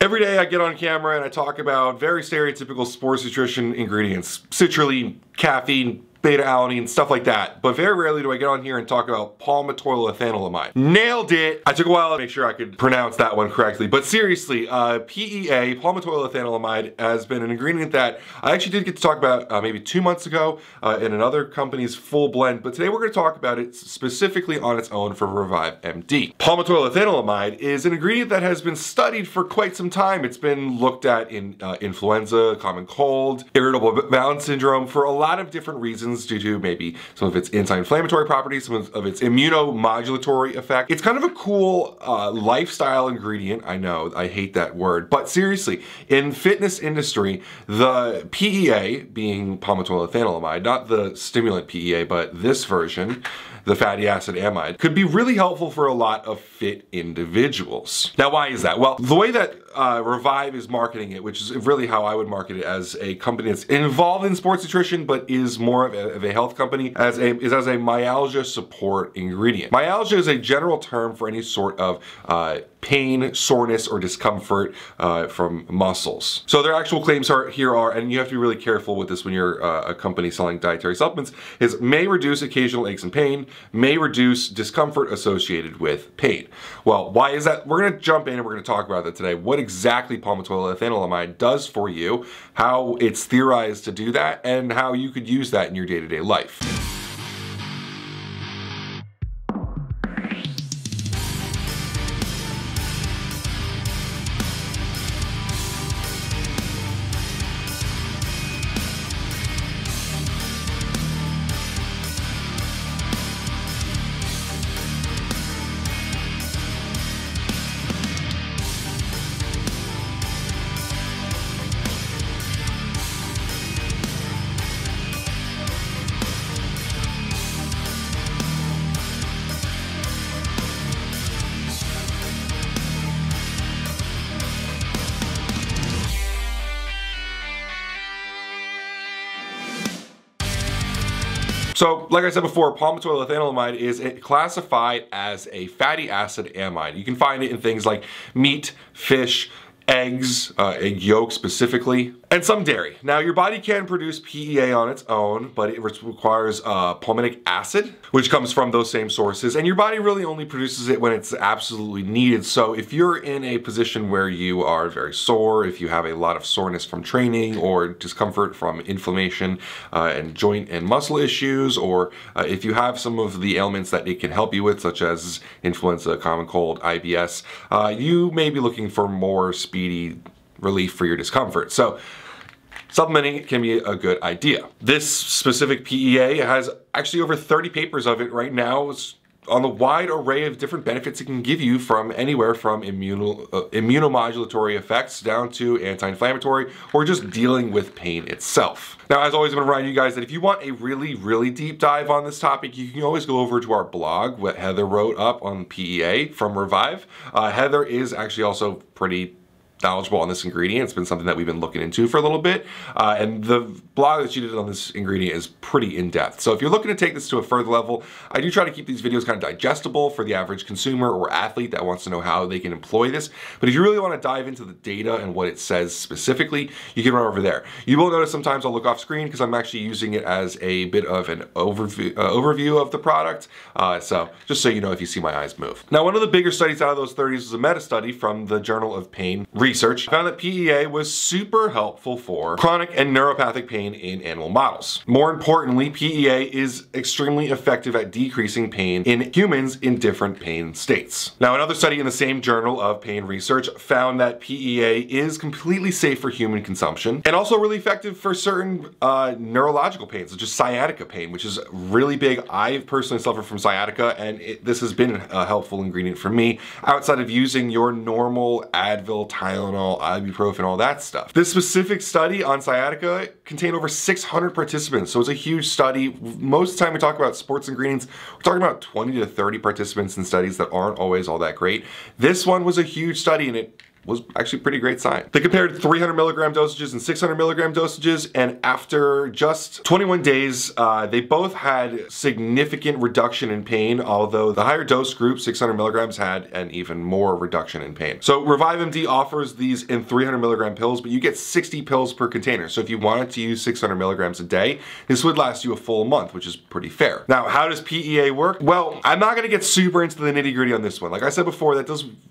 Every day I get on camera and I talk about very stereotypical sports nutrition ingredients, citrulline, caffeine, beta-alanine, stuff like that. But very rarely do I get on here and talk about palmitoylethanolamide. Nailed it! I took a while to make sure I could pronounce that one correctly. But seriously, PEA, palmitoylethanolamide, has been an ingredient that I actually did get to talk about maybe 2 months ago in another company's full blend. But today we're going to talk about it specifically on its own for Revive MD. Palmitoylethanolamide is an ingredient that has been studied for quite some time. It's been looked at in influenza, common cold, irritable bowel syndrome for a lot of different reasons, due to maybe some of its anti-inflammatory properties, some of its immunomodulatory effect. It's kind of a cool lifestyle ingredient. I know, I hate that word, but seriously, in fitness industry, the PEA, being palmitoylethanolamide, not the stimulant PEA, but this version, the fatty acid amide, could be really helpful for a lot of fit individuals. Now, why is that? Well, the way that Revive is marketing it, which is really how I would market it as a company that's involved in sports nutrition but is more of a health company, is as a myalgia support ingredient. Myalgia is a general term for any sort of pain, soreness, or discomfort from muscles. So their actual claims here are, and you have to be really careful with this when you're a company selling dietary supplements, is may reduce occasional aches and pain, may reduce discomfort associated with pain. Well, why is that? We're gonna jump in and we're gonna talk about that today. What exactly palmitoylethanolamide does for you, how it's theorized to do that, and how you could use that in your day-to-day life. So, like I said before, palmitoylethanolamide is classified as a fatty acid amide. You can find it in things like meat, fish, eggs, egg yolk specifically, and some dairy. Now, your body can produce PEA on its own, but it requires palmitic acid, which comes from those same sources, and your body really only produces it when it's absolutely needed. So if you're in a position where you are very sore, if you have a lot of soreness from training or discomfort from inflammation and joint and muscle issues, or if you have some of the ailments that it can help you with, such as influenza, common cold, IBS, you may be looking for more speedy relief for your discomfort. So supplementing can be a good idea. This specific PEA has actually over 30 papers of it right now on the wide array of different benefits it can give you, from anywhere from immunomodulatory effects down to anti-inflammatory, or just dealing with pain itself. Now, as always, I'm gonna remind you guys that if you want a really deep dive on this topic, you can always go over to our blog, what Heather wrote up on PEA from Revive. Heather is actually also pretty knowledgeable on this ingredient. It's been something that we've been looking into for a little bit, and the blog that she did on this ingredient is pretty in-depth. So if you're looking to take this to a further level, I do try to keep these videos kind of digestible for the average consumer or athlete that wants to know how they can employ this. But if you really want to dive into the data and what it says specifically, you can run over there. You will notice sometimes I'll look off screen because I'm actually using it as a bit of an overview of the product. So just so you know if you see my eyes move. Now, one of the bigger studies out of those 30s was a meta-study from the Journal of Pain Research. Found that PEA was super helpful for chronic and neuropathic pain in animal models. More importantly, PEA is extremely effective at decreasing pain in humans in different pain states. Now, another study in the same Journal of Pain Research found that PEA is completely safe for human consumption and also really effective for certain neurological pains, such as sciatica pain, which is really big. I personally suffer from sciatica, and this has been a helpful ingredient for me outside of using your normal Advil, Tylenol, ibuprofen, all that stuff. This specific study on sciatica contained over 600 participants, so it's a huge study. Most of the time we talk about sports ingredients, we're talking about 20 to 30 participants in studies that aren't always all that great. This one was a huge study, and it was actually pretty great sign. They compared 300 milligram dosages and 600 milligram dosages, and after just 21 days, they both had significant reduction in pain, although the higher dose group, 600 milligrams, had an even more reduction in pain. So Revive MD offers these in 300 milligram pills, but you get 60 pills per container. So if you wanted to use 600 milligrams a day, this would last you a full month, which is pretty fair. Now, how does PEA work? Well, I'm not gonna get super into the nitty gritty on this one. Like I said before,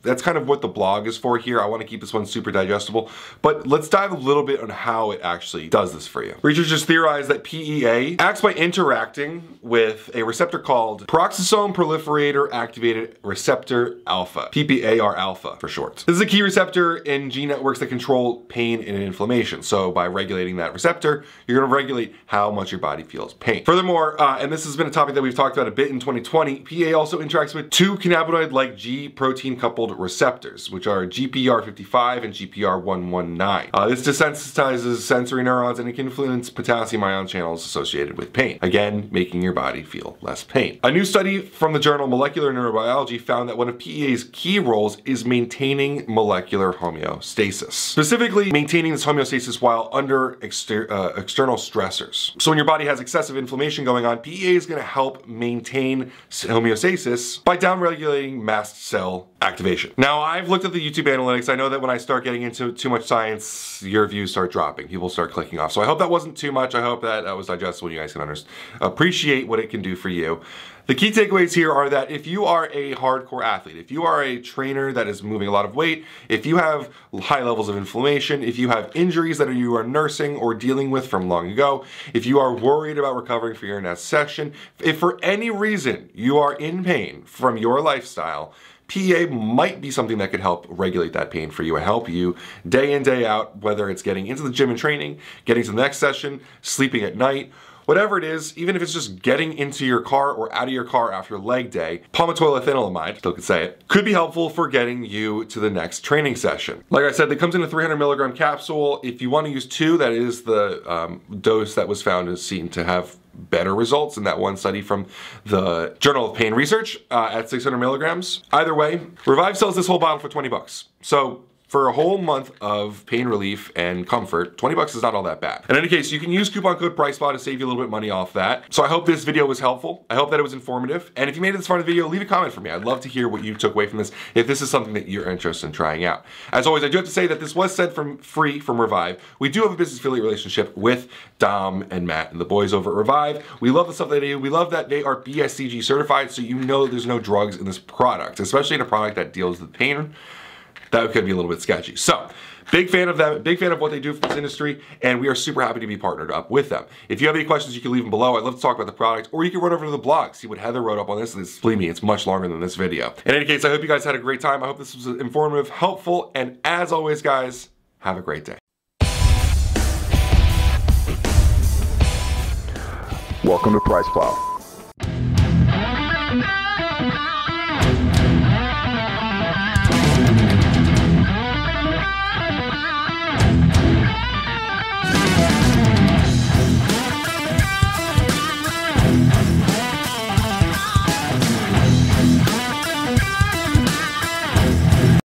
that's kind of what the blog is for here. I want to keep this one super digestible, but let's dive a little bit on how it actually does this for you. Researchers theorize that PEA acts by interacting with a receptor called peroxisome proliferator activated receptor alpha, PPAR alpha for short. This is a key receptor in gene networks that control pain and inflammation. So by regulating that receptor, you're going to regulate how much your body feels pain. Furthermore, and this has been a topic that we've talked about a bit in 2020, PEA also interacts with two cannabinoid-like G protein coupled receptors, which are GPR55 and GPR119. This desensitizes sensory neurons and it can influence potassium ion channels associated with pain, again making your body feel less pain. A new study from the journal Molecular Neurobiology found that one of PEA's key roles is maintaining molecular homeostasis. Specifically, maintaining this homeostasis while under external stressors. So when your body has excessive inflammation going on, PEA is going to help maintain homeostasis by downregulating mast cell activation. Now, I've looked at the YouTube analytics. I know that when I start getting into too much science, your views start dropping. People start clicking off. So I hope that wasn't too much. I hope that was digestible. You guys can appreciate what it can do for you. The key takeaways here are that if you are a hardcore athlete, if you are a trainer that is moving a lot of weight, if you have high levels of inflammation, if you have injuries that you are nursing or dealing with from long ago, if you are worried about recovering for your next session, if for any reason you are in pain from your lifestyle, PEA might be something that could help regulate that pain for you and help you day in, day out, whether it's getting into the gym and training, getting to the next session, sleeping at night, whatever it is, even if it's just getting into your car or out of your car after leg day, palmitoylethanolamide, still could say it, could be helpful for getting you to the next training session. Like I said, it comes in a 300 milligram capsule. If you want to use 2, that is the dose that was found is seen to have better results in that one study from the Journal of Pain Research at 600 milligrams. Either way, Revive sells this whole bottle for 20 bucks. So for a whole month of pain relief and comfort, 20 bucks is not all that bad. In any case, you can use coupon code PricePlow to save you a little bit of money off that. So I hope this video was helpful. I hope that it was informative. And if you made it this far in the video, leave a comment for me. I'd love to hear what you took away from this, if this is something that you're interested in trying out. As always, I do have to say that this was sent free from Revive. We do have a business affiliate relationship with Dom and Matt and the boys over at Revive. We love the stuff they do. We love that they are BSCG certified, so you know there's no drugs in this product, especially in a product that deals with pain. That could be a little bit sketchy. So, big fan of them, big fan of what they do for this industry, and we are super happy to be partnered up with them. If you have any questions, you can leave them below. I'd love to talk about the product, or you can run over to the blog, see what Heather wrote up on this. Believe me, it's much longer than this video. In any case, I hope you guys had a great time. I hope this was informative, helpful, and as always, guys, have a great day. Welcome to PricePlow.